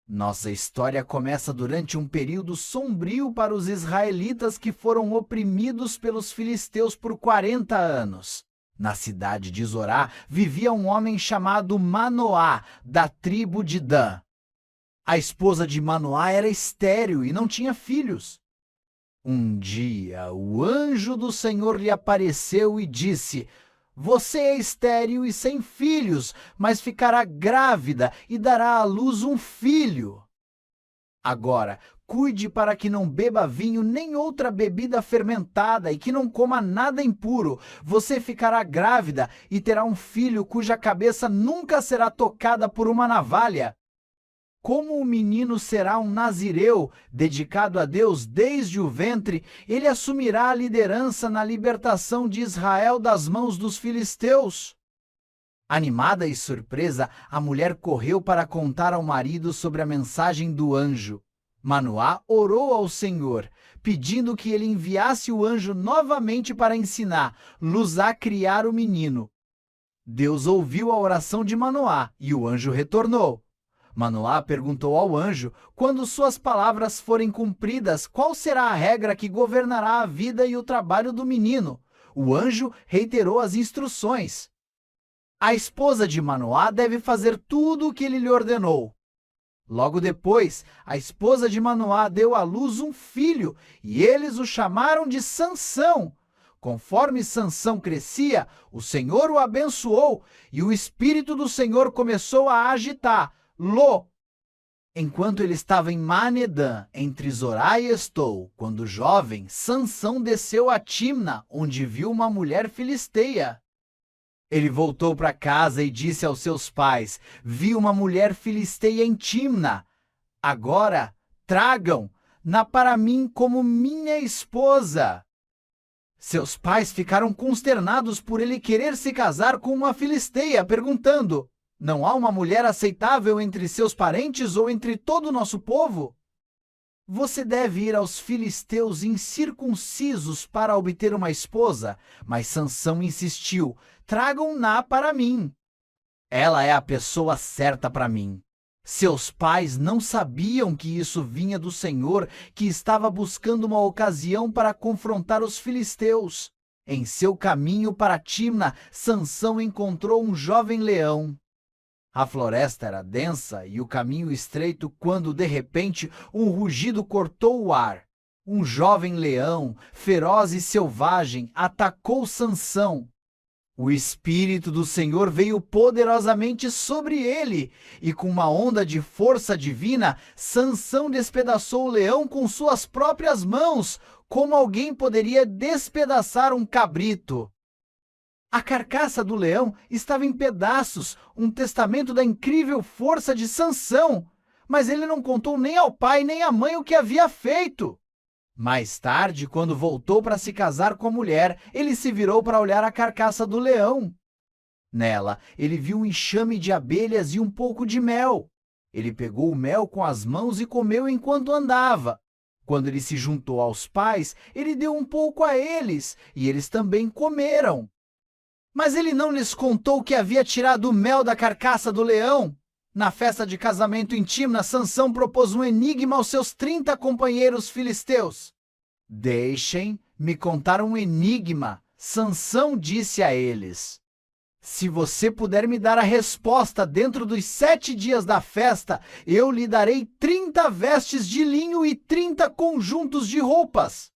Nossa história começa durante um período sombrio para os israelitas que foram oprimidos pelos filisteus por 40 anos. Na cidade de Zorá vivia um homem chamado Manoá, da tribo de Dan. A esposa de Manoá era estéril e não tinha filhos. Um dia, o anjo do Senhor lhe apareceu e disse: Você é estéril e sem filhos, mas ficará grávida e dará à luz um filho. Agora, cuide para que não beba vinho nem outra bebida fermentada e que não coma nada impuro. Você ficará grávida e terá um filho cuja cabeça nunca será tocada por uma navalha. Como o menino será um nazireu, dedicado a Deus desde o ventre, ele assumirá a liderança na libertação de Israel das mãos dos filisteus. Animada e surpresa, a mulher correu para contar ao marido sobre a mensagem do anjo. Manoá orou ao Senhor, pedindo que ele enviasse o anjo novamente para ensinar Luz a criar o menino. Deus ouviu a oração de Manoá e o anjo retornou. Manoá perguntou ao anjo: quando suas palavras forem cumpridas, qual será a regra que governará a vida e o trabalho do menino? O anjo reiterou as instruções. A esposa de Manoá deve fazer tudo o que ele lhe ordenou. Logo depois, a esposa de Manoá deu à luz um filho, e eles o chamaram de Sansão. Conforme Sansão crescia, o Senhor o abençoou, e o Espírito do Senhor começou a agitar Lô. Enquanto ele estava em Manedã, entre Zorá e Estou, quando jovem, Sansão desceu a Timna, onde viu uma mulher filisteia. Ele voltou para casa e disse aos seus pais: Vi uma mulher filisteia em Timna. Agora, tragam-na para mim como minha esposa. Seus pais ficaram consternados por ele querer se casar com uma filisteia, perguntando: Não há uma mulher aceitável entre seus parentes ou entre todo o nosso povo? Você deve ir aos filisteus incircuncisos para obter uma esposa. Mas Sansão insistiu: Tragam-na para mim. Ela é a pessoa certa para mim. Seus pais não sabiam que isso vinha do Senhor, que estava buscando uma ocasião para confrontar os filisteus. Em seu caminho para Timna, Sansão encontrou um jovem leão. A floresta era densa e o caminho estreito quando, de repente, um rugido cortou o ar. Um jovem leão, feroz e selvagem, atacou Sansão. O Espírito do Senhor veio poderosamente sobre ele, e com uma onda de força divina, Sansão despedaçou o leão com suas próprias mãos, como alguém poderia despedaçar um cabrito. A carcaça do leão estava em pedaços, um testamento da incrível força de Sansão, mas ele não contou nem ao pai nem à mãe o que havia feito. Mais tarde, quando voltou para se casar com a mulher, ele se virou para olhar a carcaça do leão. Nela, ele viu um enxame de abelhas e um pouco de mel. Ele pegou o mel com as mãos e comeu enquanto andava. Quando ele se juntou aos pais, ele deu um pouco a eles, e eles também comeram. Mas ele não lhes contou que havia tirado o mel da carcaça do leão. Na festa de casamento em Timna, Sansão propôs um enigma aos seus 30 companheiros filisteus. Deixem-me contar um enigma, Sansão disse a eles. Se você puder me dar a resposta dentro dos 7 dias da festa, eu lhe darei 30 vestes de linho e 30 conjuntos de roupas.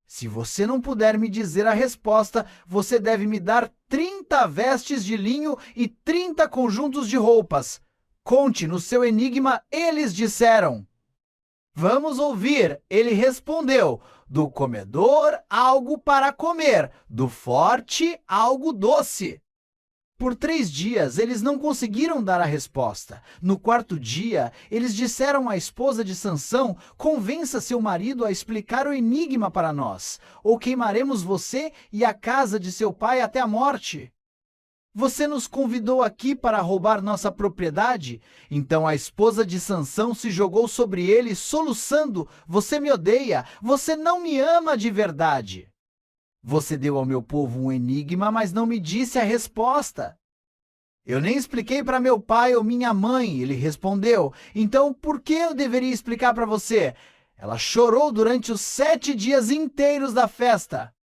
Se você não puder me dizer a resposta, você deve me dar 30 vestes de linho e 30 conjuntos de roupas. Conte no seu enigma, eles disseram. Vamos ouvir, ele respondeu. Do comedor, algo para comer. Do forte, algo doce. Por 3 dias, eles não conseguiram dar a resposta. No 4º dia, eles disseram à esposa de Sansão: convença seu marido a explicar o enigma para nós, ou queimaremos você e a casa de seu pai até a morte. Você nos convidou aqui para roubar nossa propriedade? Então a esposa de Sansão se jogou sobre ele, soluçando: você me odeia, você não me ama de verdade. Você deu ao meu povo um enigma, mas não me disse a resposta. Eu nem expliquei para meu pai ou minha mãe, ele respondeu. Então, por que eu deveria explicar para você? Ela chorou durante os 7 dias inteiros da festa.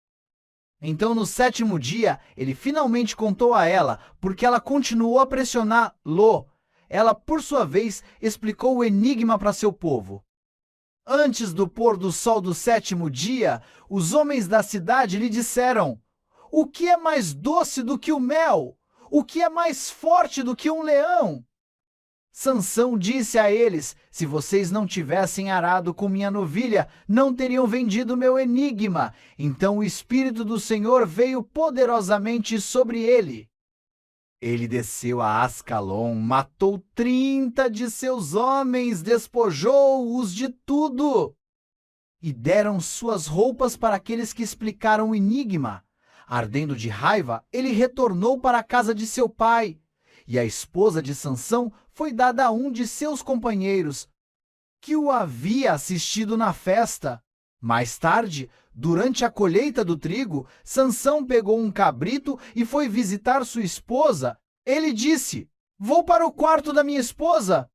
Então, no 7º dia, ele finalmente contou a ela, porque ela continuou a pressioná-lo. Ela, por sua vez, explicou o enigma para seu povo. Antes do pôr do sol do 7º dia, os homens da cidade lhe disseram: "O que é mais doce do que o mel? O que é mais forte do que um leão?" Sansão disse a eles: "Se vocês não tivessem arado com minha novilha, não teriam vendido meu enigma." Então o Espírito do Senhor veio poderosamente sobre ele. Ele desceu a Ascalon, matou 30 de seus homens, despojou-os de tudo. E deram suas roupas para aqueles que explicaram o enigma. Ardendo de raiva, ele retornou para a casa de seu pai. E a esposa de Sansão foi dada a um de seus companheiros, que o havia assistido na festa. Mais tarde, durante a colheita do trigo, Sansão pegou um cabrito e foi visitar sua esposa. Ele disse: "Vou para o quarto da minha esposa."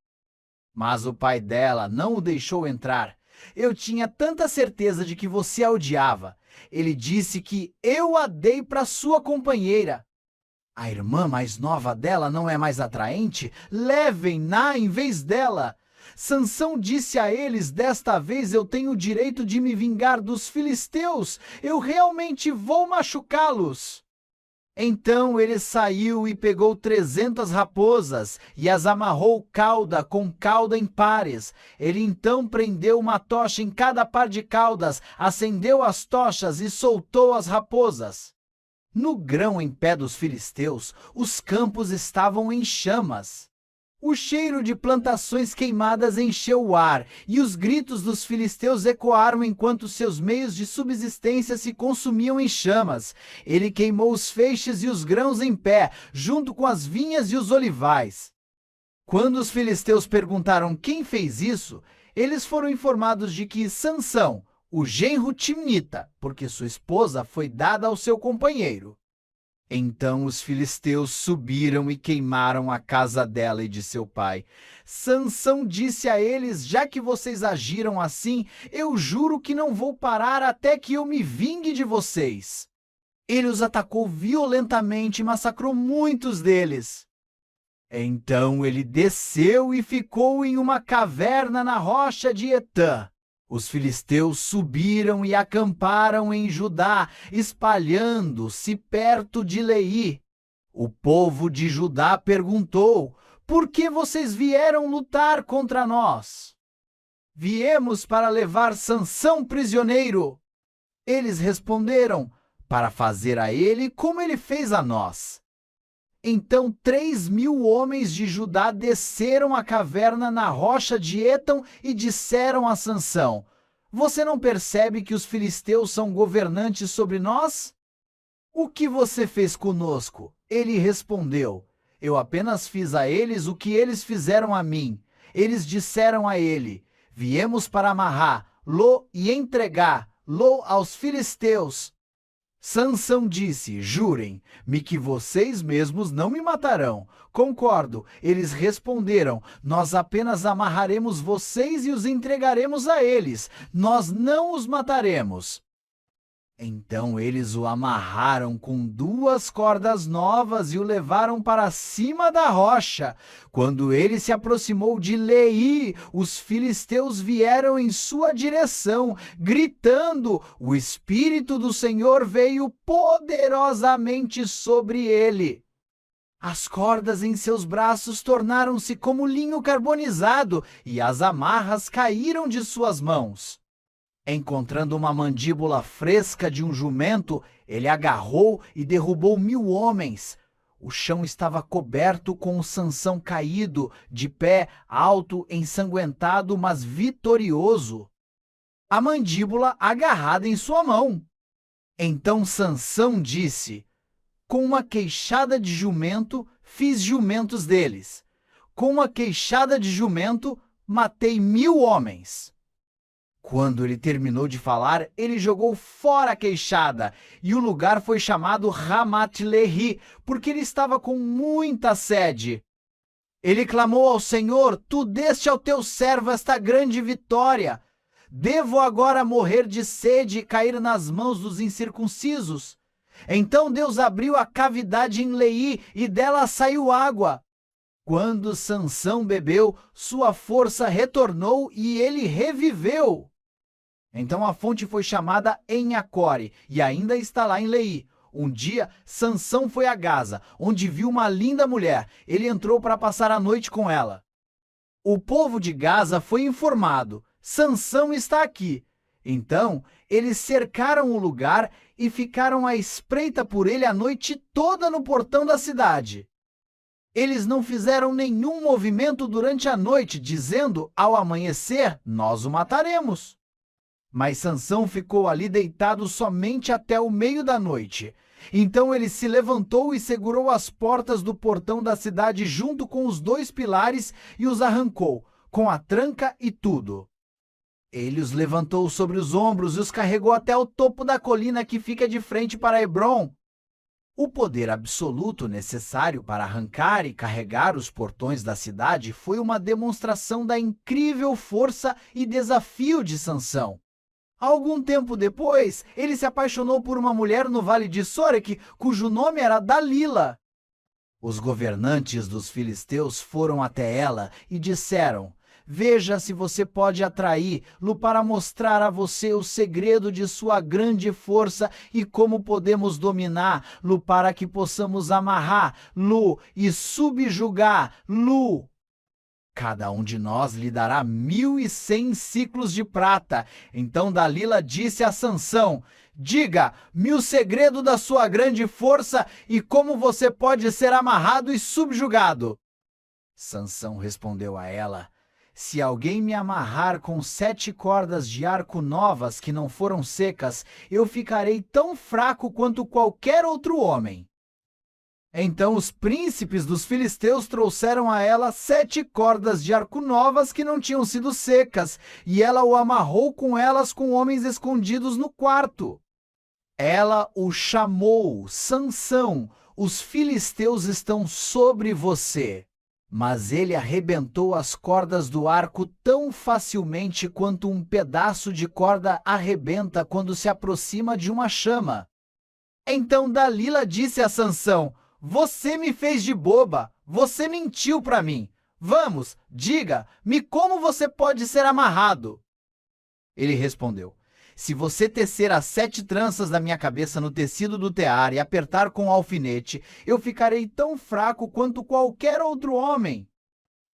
Mas o pai dela não o deixou entrar. "Eu tinha tanta certeza de que você a odiava." Ele disse que eu a dei para sua companheira. A irmã mais nova dela não é mais atraente? Levem-na em vez dela. Sansão disse a eles: "Desta vez eu tenho o direito de me vingar dos filisteus. Eu realmente vou machucá-los." Então ele saiu e pegou 300 raposas e as amarrou cauda com cauda em pares. Ele então prendeu uma tocha em cada par de caudas, acendeu as tochas e soltou as raposas. No grão em pé dos filisteus, os campos estavam em chamas. O cheiro de plantações queimadas encheu o ar, e os gritos dos filisteus ecoaram enquanto seus meios de subsistência se consumiam em chamas. Ele queimou os feixes e os grãos em pé, junto com as vinhas e os olivais. Quando os filisteus perguntaram quem fez isso, eles foram informados de que Sansão, o genro timnita, porque sua esposa foi dada ao seu companheiro. Então os filisteus subiram e queimaram a casa dela e de seu pai. Sansão disse a eles: "Já que vocês agiram assim, eu juro que não vou parar até que eu me vingue de vocês." Ele os atacou violentamente e massacrou muitos deles. Então ele desceu e ficou em uma caverna na rocha de Etã. Os filisteus subiram e acamparam em Judá, espalhando-se perto de Leí. O povo de Judá perguntou: "Por que vocês vieram lutar contra nós?" "Viemos para levar Sansão prisioneiro." Eles responderam: "Para fazer a ele como ele fez a nós." Então 3.000 homens de Judá desceram a caverna na rocha de Etam e disseram a Sansão: "Você não percebe que os filisteus são governantes sobre nós? O que você fez conosco?" Ele respondeu: "Eu apenas fiz a eles o que eles fizeram a mim." Eles disseram a ele: "Viemos para amarrar-lo e entregá-lo aos filisteus." Sansão disse: "Jurem-me que vocês mesmos não me matarão." "Concordo." Eles responderam: "Nós apenas amarraremos vocês e os entregaremos a eles. Nós não os mataremos." Então eles o amarraram com 2 cordas novas e o levaram para cima da rocha. Quando ele se aproximou de Leí, os filisteus vieram em sua direção, gritando. O Espírito do Senhor veio poderosamente sobre ele. As cordas em seus braços tornaram-se como linho carbonizado e as amarras caíram de suas mãos. Encontrando uma mandíbula fresca de um jumento, ele agarrou e derrubou 1.000 homens. O chão estava coberto com o Sansão caído, de pé, alto, ensanguentado, mas vitorioso. A mandíbula agarrada em sua mão. Então Sansão disse: "Com uma queixada de jumento, fiz jumentos deles. Com uma queixada de jumento, matei 1.000 homens." Quando ele terminou de falar, ele jogou fora a queixada, e o lugar foi chamado Ramat-Lehi, porque ele estava com muita sede. Ele clamou ao Senhor: Tu deste ao teu servo esta grande vitória. Devo agora morrer de sede e cair nas mãos dos incircuncisos? Então Deus abriu a cavidade em Leí, e dela saiu água. Quando Sansão bebeu, sua força retornou e ele reviveu. Então a fonte foi chamada Enhacore, e ainda está lá em Leí. Um dia, Sansão foi a Gaza, onde viu uma linda mulher. Ele entrou para passar a noite com ela. O povo de Gaza foi informado: Sansão está aqui. Então, eles cercaram o lugar e ficaram à espreita por ele a noite toda no portão da cidade. Eles não fizeram nenhum movimento durante a noite, dizendo: ao amanhecer, nós o mataremos. Mas Sansão ficou ali deitado somente até o meio da noite. Então ele se levantou e segurou as portas do portão da cidade junto com os 2 pilares e os arrancou, com a tranca e tudo. Ele os levantou sobre os ombros e os carregou até o topo da colina que fica de frente para Hebrom. O poder absoluto necessário para arrancar e carregar os portões da cidade foi uma demonstração da incrível força e desafio de Sansão. Algum tempo depois, ele se apaixonou por uma mulher no vale de Sorek, cujo nome era Dalila. Os governantes dos filisteus foram até ela e disseram: Veja se você pode atraí-lo para mostrar a você o segredo de sua grande força e como podemos dominá-lo para que possamos amarrar-lo e subjugar-lo. Cada um de nós lhe dará 1.100 ciclos de prata. Então Dalila disse a Sansão: Diga-me o segredo da sua grande força e como você pode ser amarrado e subjugado. Sansão respondeu a ela: Se alguém me amarrar com 7 cordas de arco novas que não foram secas, eu ficarei tão fraco quanto qualquer outro homem. Então os príncipes dos filisteus trouxeram a ela 7 cordas de arco novas que não tinham sido secas, e ela o amarrou com elas com homens escondidos no quarto. Ela o chamou: Sansão, os filisteus estão sobre você. Mas ele arrebentou as cordas do arco tão facilmente quanto um pedaço de corda arrebenta quando se aproxima de uma chama. Então Dalila disse a Sansão: Você me fez de boba, você mentiu para mim. Vamos, diga-me como você pode ser amarrado. Ele respondeu: Se você tecer as 7 tranças da minha cabeça no tecido do tear e apertar com o alfinete, eu ficarei tão fraco quanto qualquer outro homem.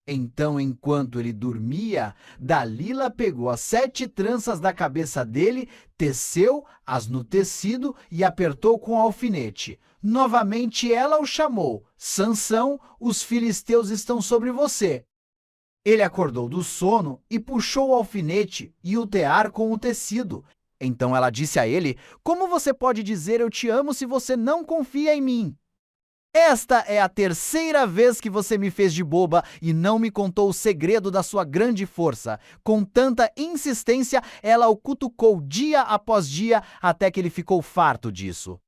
Então, enquanto ele dormia, Dalila pegou as 7 tranças da cabeça dele, teceu-as no tecido e apertou com o alfinete. Novamente ela o chamou: Sansão, os filisteus estão sobre você. Ele acordou do sono e puxou o alfinete e o tear com o tecido. Então ela disse a ele: Como você pode dizer eu te amo se você não confia em mim? Esta é a 3ª vez que você me fez de boba e não me contou o segredo da sua grande força. Com tanta insistência, ela o cutucou dia após dia até que ele ficou farto disso.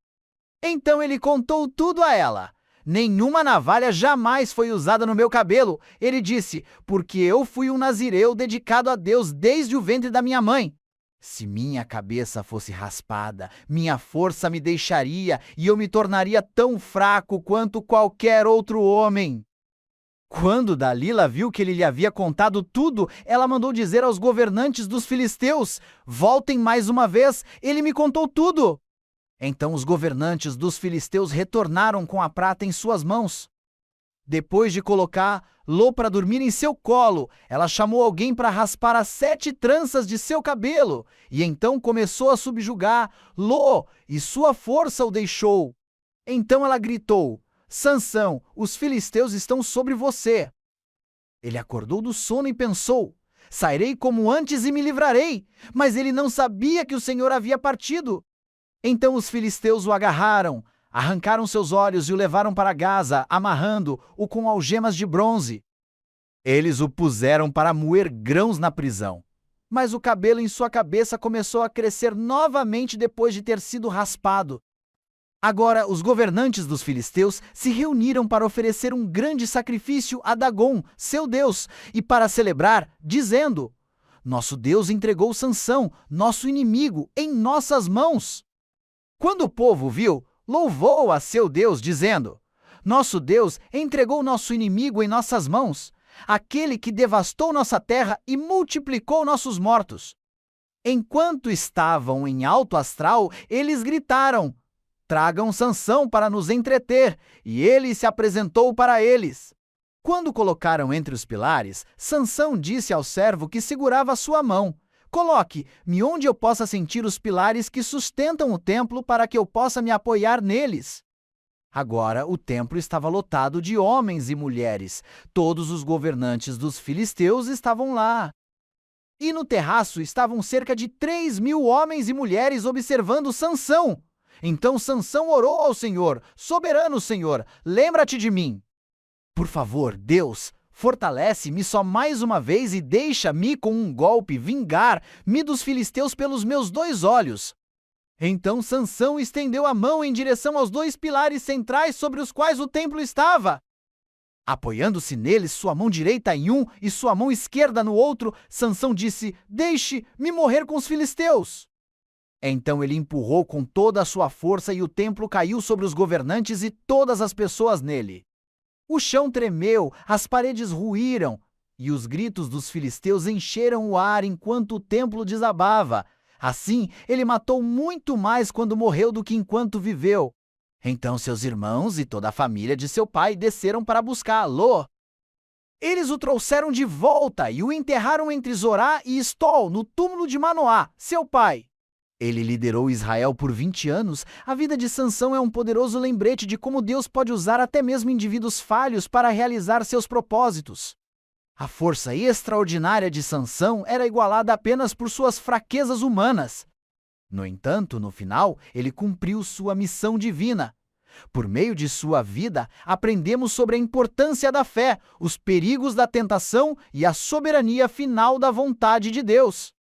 Então ele contou tudo a ela. Nenhuma navalha jamais foi usada no meu cabelo. Ele disse: Porque eu fui um nazireu dedicado a Deus desde o ventre da minha mãe. Se minha cabeça fosse raspada, minha força me deixaria e eu me tornaria tão fraco quanto qualquer outro homem. Quando Dalila viu que ele lhe havia contado tudo, ela mandou dizer aos governantes dos filisteus: Voltem mais uma vez, ele me contou tudo. Então os governantes dos filisteus retornaram com a prata em suas mãos. Depois de colocá-lo para dormir em seu colo, ela chamou alguém para raspar as 7 tranças de seu cabelo, e então começou a subjugá-lo, e sua força o deixou. Então ela gritou: Sansão, os filisteus estão sobre você. Ele acordou do sono e pensou: Sairei como antes e me livrarei. Mas ele não sabia que o Senhor havia partido. Então os filisteus o agarraram, arrancaram seus olhos e o levaram para Gaza, amarrando-o com algemas de bronze. Eles o puseram para moer grãos na prisão. mas o cabelo em sua cabeça começou a crescer novamente depois de ter sido raspado. Agora, os governantes dos filisteus se reuniram para oferecer um grande sacrifício a Dagom, seu deus, e para celebrar, dizendo: Nosso Deus entregou Sansão, nosso inimigo, em nossas mãos. Quando o povo viu, louvou a seu Deus, dizendo: Nosso Deus entregou nosso inimigo em nossas mãos, aquele que devastou nossa terra e multiplicou nossos mortos. Enquanto estavam em alto astral, eles gritaram: Tragam Sansão para nos entreter, e ele se apresentou para eles. Quando colocaram entre os pilares, Sansão disse ao servo que segurava sua mão: Coloque-me onde eu possa sentir os pilares que sustentam o templo para que eu possa me apoiar neles. Agora o templo estava lotado de homens e mulheres. Todos os governantes dos filisteus estavam lá. E no terraço estavam cerca de 3.000 homens e mulheres observando Sansão. Então Sansão orou ao Senhor: Soberano Senhor, lembra-te de mim. Por favor, Deus, fortalece-me só mais uma vez e deixa-me com um golpe vingar-me dos filisteus pelos meus 2 olhos. Então Sansão estendeu a mão em direção aos 2 pilares centrais sobre os quais o templo estava. Apoiando-se neles, sua mão direita em um e sua mão esquerda no outro, Sansão disse: Deixe-me morrer com os filisteus. Então ele empurrou com toda a sua força e o templo caiu sobre os governantes e todas as pessoas nele. O chão tremeu, as paredes ruíram, e os gritos dos filisteus encheram o ar enquanto o templo desabava. Assim, ele matou muito mais quando morreu do que enquanto viveu. Então seus irmãos e toda a família de seu pai desceram para buscá-lo. Eles o trouxeram de volta e o enterraram entre Zorá e Estol, no túmulo de Manoá, seu pai. Ele liderou Israel por 20 anos. A vida de Sansão é um poderoso lembrete de como Deus pode usar até mesmo indivíduos falhos para realizar seus propósitos. A força extraordinária de Sansão era igualada apenas por suas fraquezas humanas. No entanto, no final, ele cumpriu sua missão divina. Por meio de sua vida, aprendemos sobre a importância da fé, os perigos da tentação e a soberania final da vontade de Deus.